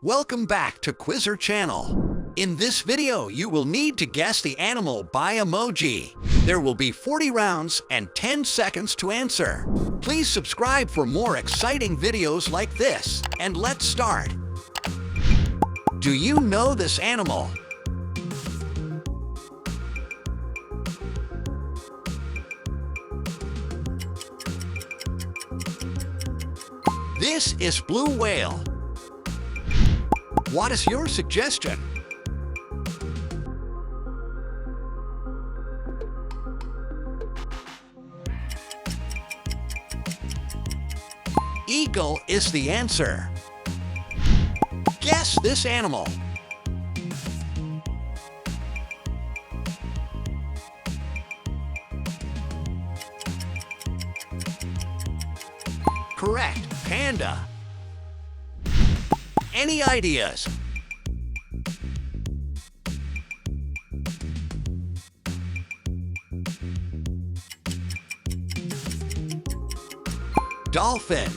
Welcome back to Quizzer channel. In this video, you will need to guess the animal by emoji. There will be 40 rounds and 10 seconds to answer. Please subscribe for more exciting videos like this, and let's start. Do you know this animal? This is blue whale. What is your suggestion? Eagle is the answer. Guess this animal. Correct, panda. Any ideas? Dolphin.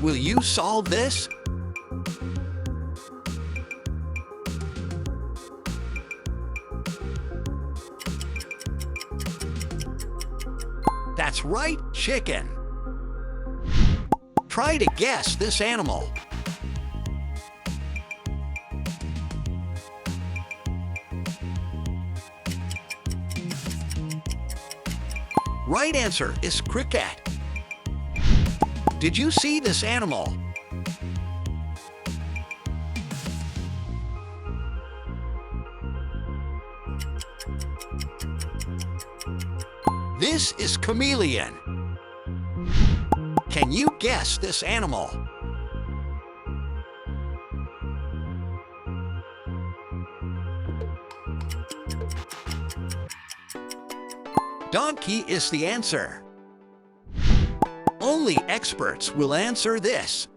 Will you solve this? That's right, chicken. Try to guess this animal. Right answer is cricket. Did you see this animal? This is chameleon. Can you guess this animal? Donkey is the answer. Only experts will answer this.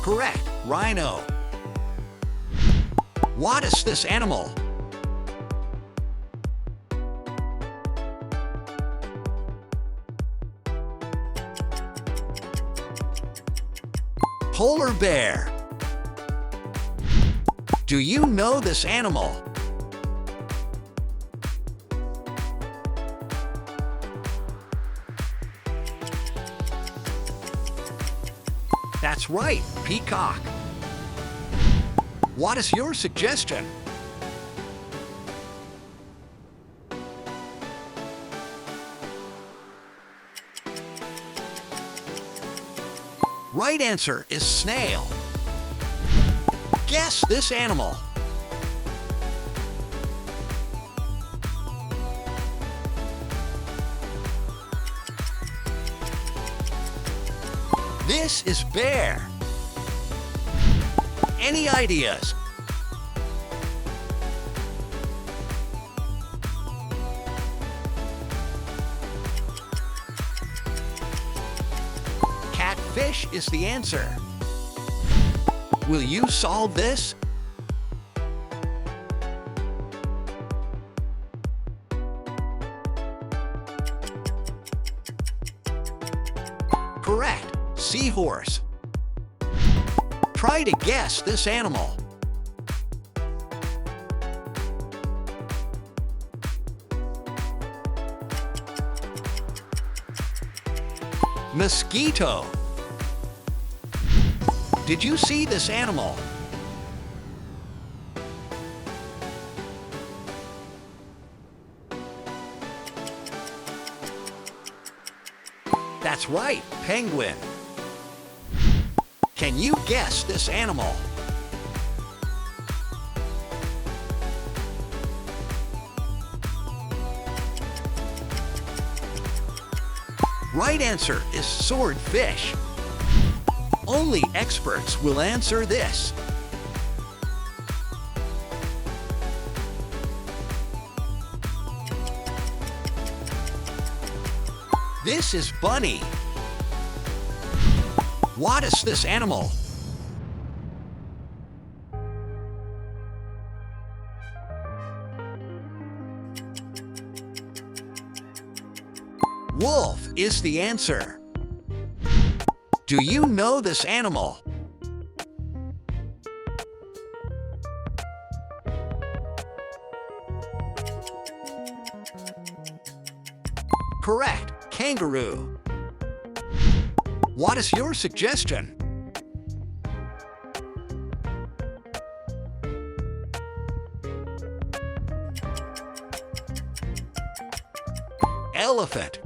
Correct, rhino. What is this animal? Polar bear. Do you know this animal? That's right, peacock. What is your suggestion? Right answer is snail. Guess this animal. This is bear. Any ideas? Catfish is the answer. Will you solve this? Correct, seahorse. Try to guess this animal. Mosquito. Did you see this animal? That's right, penguin. Can you guess this animal? Right answer is swordfish. Only experts will answer this. This is bunny. What is this animal? Wolf is the answer. Do you know this animal? Correct, kangaroo. What is your suggestion? Elephant.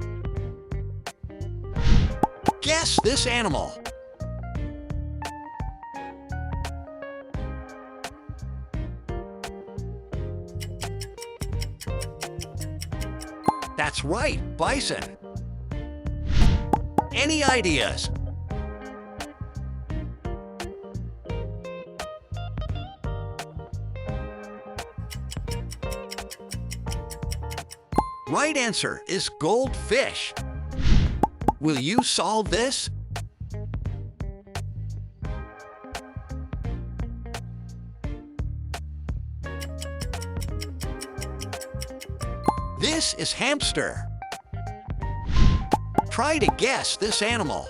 Guess this animal. That's right, bison. Any ideas? Right answer is goldfish. Will you solve this? This is hamster. Try to guess this animal.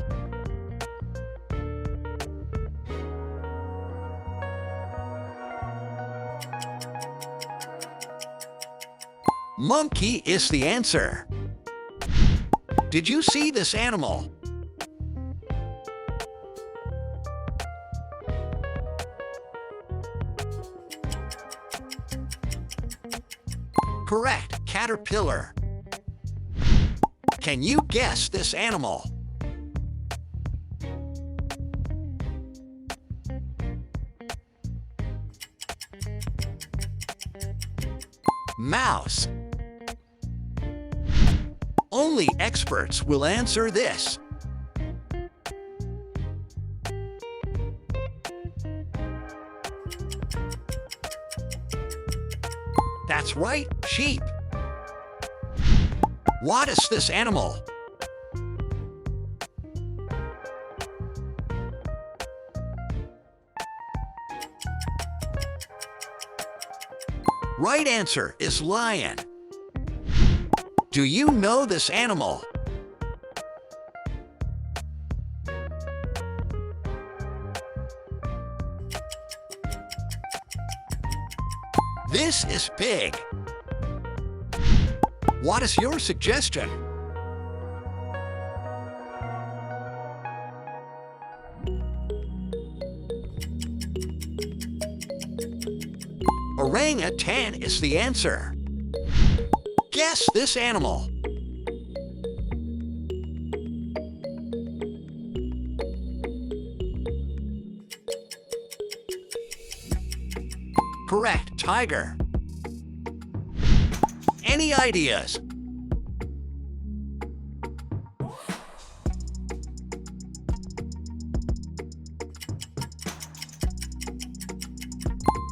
Monkey is the answer. Did you see this animal? Correct, caterpillar. Can you guess this animal? Mouse. Only experts will answer this. That's right, sheep. What is this animal? Right answer is lion. Do you know this animal? This is pig. What is your suggestion? Orangutan is the answer. Guess this animal. Correct, tiger. Any ideas?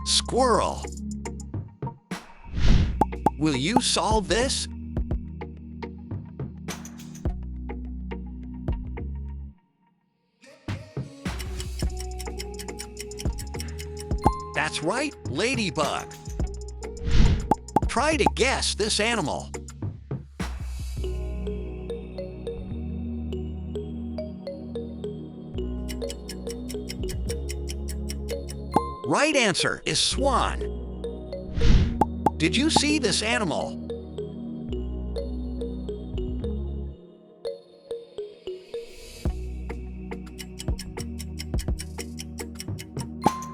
Squirrel. Will you solve this? That's right, ladybug. Try to guess this animal. Right answer is swan. Did you see this animal?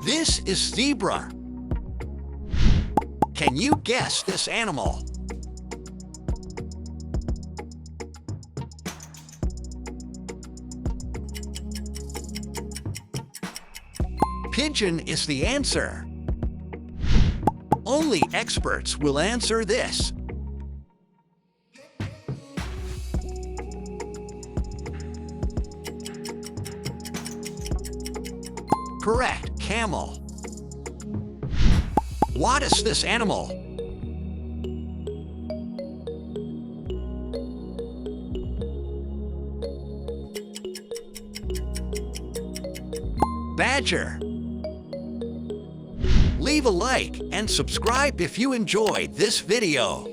This is zebra. Can you guess this animal? Pigeon is the answer. Only experts will answer this. Correct, camel. What is this animal? Badger. Leave a like and subscribe if you enjoyed this video.